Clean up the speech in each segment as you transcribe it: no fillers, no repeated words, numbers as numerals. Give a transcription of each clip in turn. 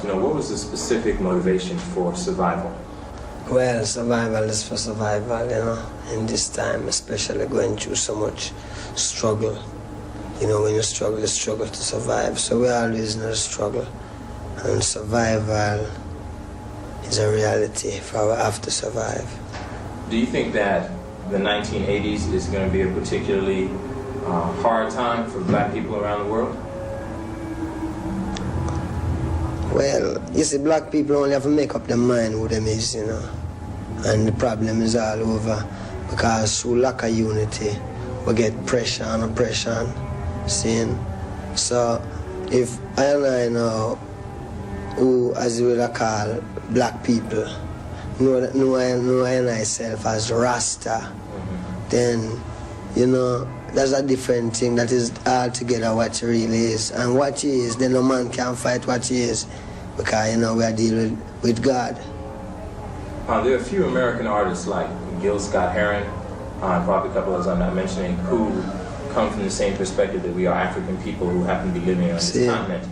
times, what was the specific motivation for survival? Well, survival is for survival, in this time, especially going through so much struggle. When you struggle to survive. So we're always in a struggle. And survival is a reality, for we have to survive. Do you think that the 1980s is going to be a particularly hard time for black people around the world? Well, you see, black people only have to make up their mind who them is, And the problem is all over because through lack of unity, we get pressure and oppression, seeing. So if I know who, as you will call, black people, know I myself as Rasta, then, that's a different thing. That is altogether what it really is. And what he is, then no man can fight what he is because, we are dealing with God. There are a few American artists like Gil Scott-Heron, and probably a couple others I'm not mentioning, who come from the same perspective that we are African people who happen to be living on this continent.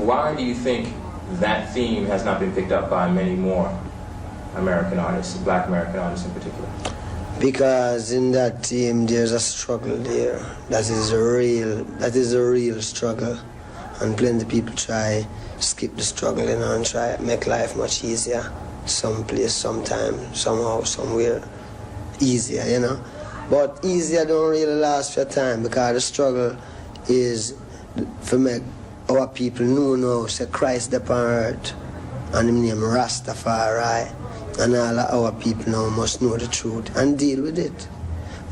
Why do you think that theme has not been picked up by many more American artists, black American artists in particular? Because in that theme there's a struggle there. That is a real struggle. And plenty of people try skip the struggle, and try to make life much easier. Someplace, sometime, somehow, somewhere, easier, But easier don't really last for time because the struggle is for make our people know now, say Christ upon earth, and him name Rastafari, and all of our people now must know the truth and deal with it.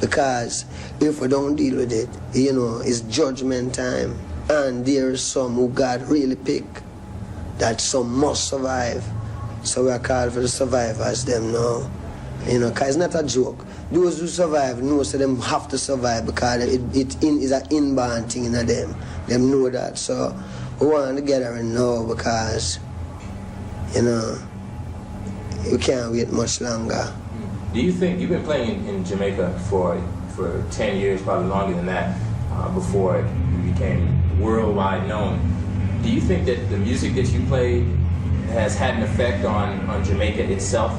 Because if we don't deal with it, it's judgment time. And there is some who God really pick, that some must survive. So we are called for the survivors, them now. Because it's not a joke. Those who survive know so them have to survive because it is an inborn thing in them. Them know that. So we want to get her now because, we can't wait much longer. Do you think, you've been playing in Jamaica for 10 years, probably longer than that, before you became worldwide known. Do you think that the music that you played has had an effect on Jamaica itself?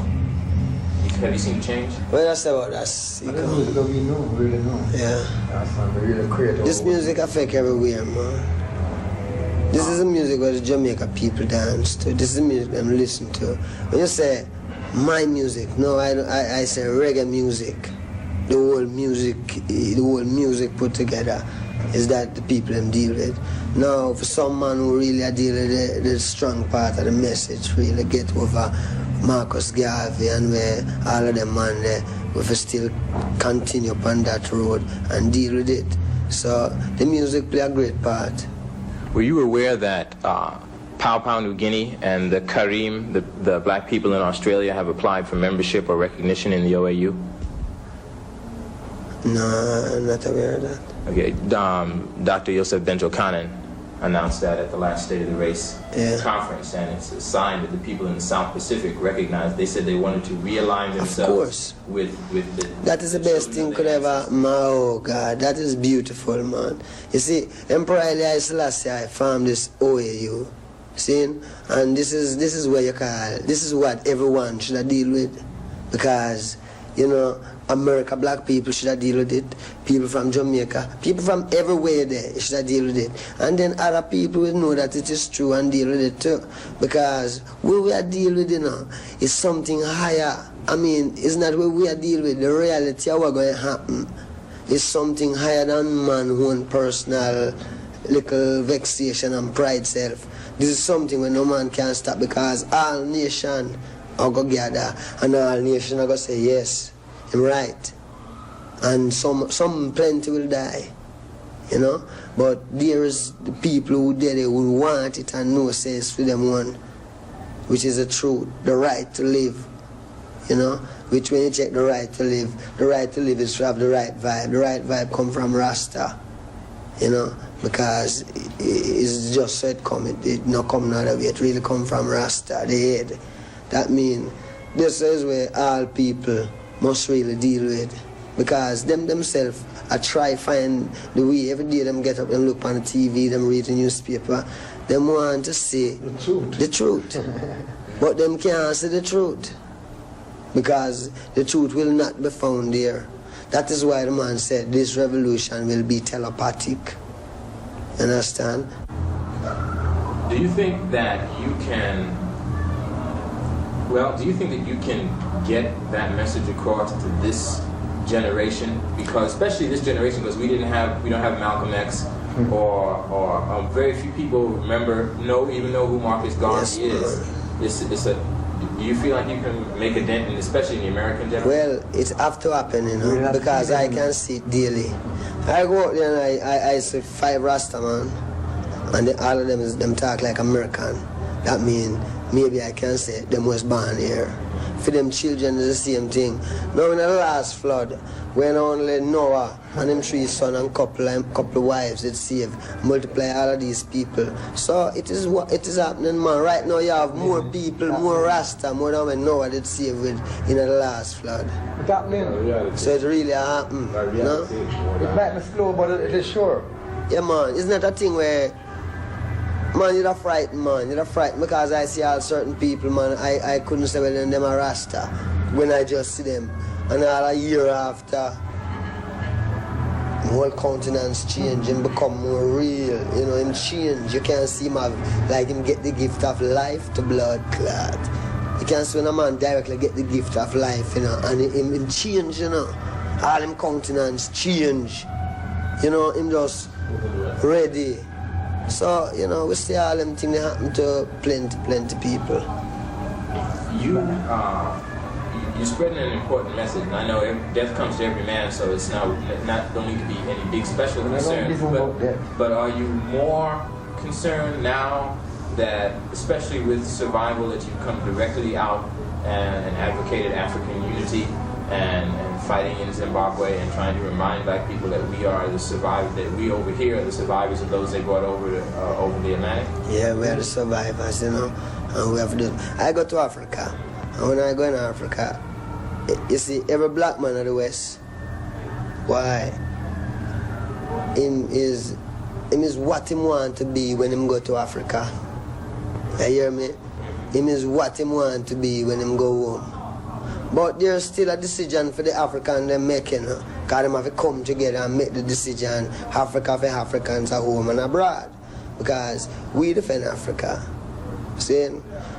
Have you seen change? Well, that's about that. Really know. Yeah. That's really creative. This music affect everywhere, man. This is the music where the Jamaica people dance to. This is the music them listen to. When you say my music, no, I say reggae music. The whole music put together is that the people them deal with. Now, for some man who really deal with the strong part of the message, really get over Marcus Garvey and where all of them man there, we still continue upon that road and deal with it. So the music play a great part. Were you aware that Papua New Guinea and the Karim, the black people in Australia, have applied for membership or recognition in the OAU? No, I'm not aware of that. Okay, Dr. Yosef Benjo-Kanan announced that at the last State of the Race conference, and it's a sign that the people in the South Pacific recognized. They said they wanted to realign themselves with the... That is the best thing could ever... Oh, God, that is beautiful, man. You see, Emperor Haile Selassie formed this OAU, see? And this is where you call... This is what everyone should deal with, because, America, black people should deal with it. People from Jamaica, people from everywhere there should deal with it. And then other people will know that it is true and deal with it too. Because what we are dealing with, is something higher. I mean, it's not what we are dealing with. The reality of what's going to happen is something higher than man's own personal little vexation and pride self. This is something where no man can stop because all nations are going to gather and all nations are going to say yes. I'm right, and some plenty will die, But there is the people who did it who want it and know says for them one, which is the truth, the right to live, Which when you check the right to live is to have the right vibe. The right vibe come from Rasta, because it's just so it come. It not come another way. It really come from Rasta, the head. That means this is where all people must really deal with, because themselves I try find the way every day them get up and look on the TV, them read the newspaper, Them want to see the truth. But them can't see the truth. Because the truth will not be found there. That is why the man said this revolution will be telepathic. Understand? Do you think that you can get that message across to this generation? Because especially this generation, because we don't have Malcolm X, or very few people even know who Marcus Garvey is. Do you feel like you can make a dent, especially in the American generation? Well, it's have to happen, because I can see it daily. I go out there and I see 5 Rasta man, and all of them talk like American. That means maybe I can say them was born here. For them children is the same thing. Now in the last flood, when only Noah and them 3 sons and couple wives it saved, multiply all of these people. So it is happening, man. Right now you have more people, more Rasta, more than when Noah did save with in the last flood. It's happening. So it really happened. No? It might be slow, but it is sure. Yeah, man. It's not a thing where, man, you're frightened, man. You're frightened because I see all certain people, man. I couldn't say, well, them are Rasta when I just see them. And all a year after, the whole countenance change and become more real. Him change. You can't see him him get the gift of life to blood clot. You can't see when a man directly get the gift of life, and him change, All him countenance change. Him just ready. So, we see all them things that happen to plenty people. You're spreading an important message, and I know death comes to every man, so it's don't need to be any big special concern. But are you more concerned now that, especially with survival, that you've come directly out and advocated African unity and fighting in Zimbabwe and trying to remind black people that we are the survivors, that we over here are the survivors of those they brought over the Atlantic? Yeah, we are the survivors, and we have to. I go to Africa, and when I go in Africa, you see, every black man of the West, why? Him is what him want to be when him go to Africa. You hear me? Him is what him want to be when him go home. But there's still a decision for the African them making, because them have to come together and make the decision, Africa for Africans at home and abroad. Because we defend Africa. See?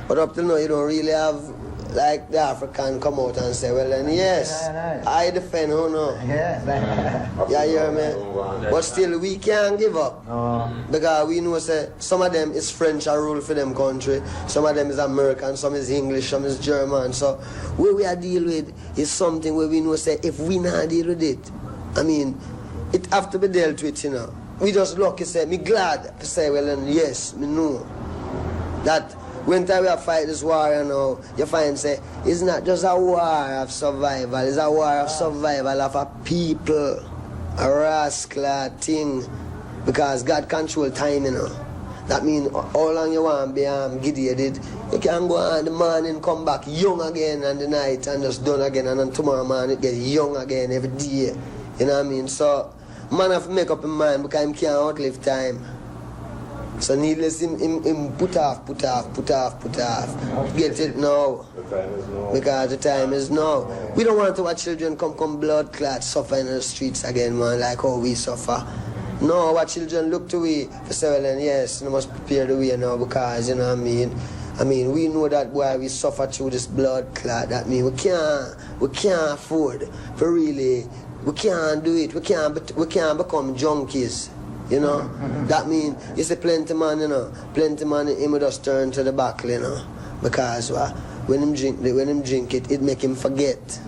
But up till now you don't really have like the African come out and say, well then yes, I defend who no. Yeah, you hear me? But still we can't give up. Because we know say some of them is French a rule for them country, some of them is American, some is English, some is German. So what we are deal with is something where we know say if we not deal with it, I mean, it have to be dealt with, We just lucky say, me glad to say, well then yes, me know that when time we have fight this war, you find say it's not just a war of survival, it's a war of survival of a people, a rascal thing, because God control time, That means how long you want to be gideated, you can go on the morning, come back young again, and the night and just done again, and then tomorrow morning it get young again every day. You know what I mean? So man have to make up his mind because he can't outlive time. So needless him put off. Get it now. Because the time is now. We don't want our children come blood clot suffer in the streets again, man, like how we suffer. No, our children look to we for say, well, yes, we must prepare the way now because, you know what I mean? I mean, we know that why we suffer through this blood clot. That means we can't afford for really, we can't do it. We can't become junkies. That means you see plenty man, plenty man him just turn to the back, because when him drink it, it make him forget.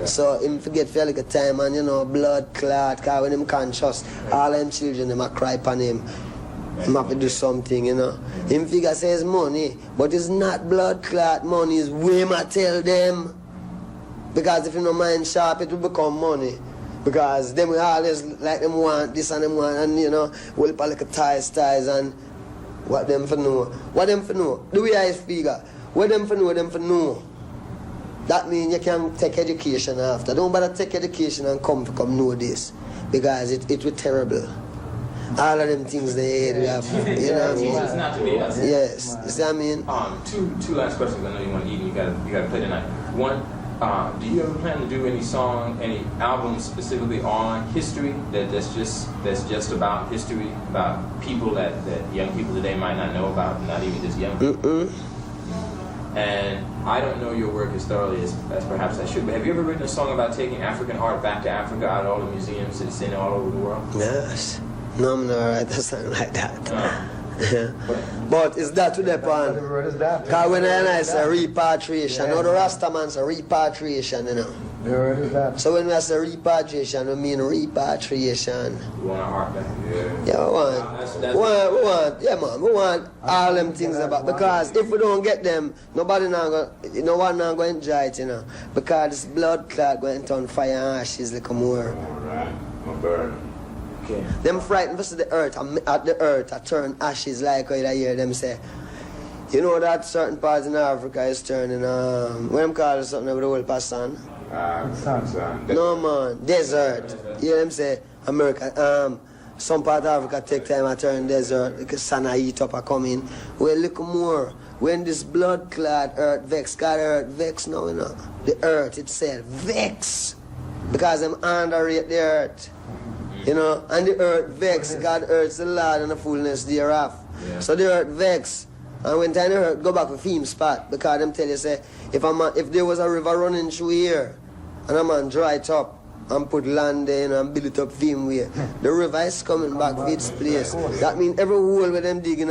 So him forget for like a time and blood clot, because when him conscious, all them children them a cry upon him. Him have to do something, Him figure says money, but it's not blood clot money, it's way I tell them. Because if you don't mind sharp, it will become money. Because them we always like them want this and them want, and we'll put like a ties and what them for know. What them for know? The way I figure, what them for know. That means you can take education after. Don't bother take education and come know this. Because it was terrible. All of them things they hate, we have, you know what I Teach us mean? not to be us. Yes, you see what I mean? Two last questions. I know you want to eat and you gotta play tonight. One, do you ever plan to do any albums specifically on history that's just about history, about people that young people today might not know about, not even just young people? And I don't know your work as thoroughly as perhaps I should, but have you ever written a song about taking African art back to Africa out of all the museums it's in all over the world? Yes. No, I'm not write a song like that. No. But it's that to the point. Word is that. Because when I say repatriation, now the Rastaman say repatriation, you know. The word is that. So when we say repatriation, we mean repatriation. You want our art back? Yeah, we want all them things about, because if we don't get them, no one not going to enjoy it, you know. Because this blood clot going to turn fire and ashes like more. Alright, I'm burning. Okay. Them frightened versus the earth, at the earth, I turn ashes like how you hear them say. You know that certain parts in Africa is turning, what them call it, something with the whole person? No man, desert. You hear them say, America, some part of Africa take time to turn desert, because sun heat up and come in. Well, look more, when this blood clot earth vex, God earth vex now, you know. The earth itself vex, because them underrate the earth. You know, and the earth vex, God earth's the Lord and the fullness thereof. Yeah. So the earth vex. And when time the earth go back to theme spot, because them tell you say, if there was a river running through here, and a man dry it up and put land there, you know, and build it up theme way, the river is coming back to its place. That means every hole where them digging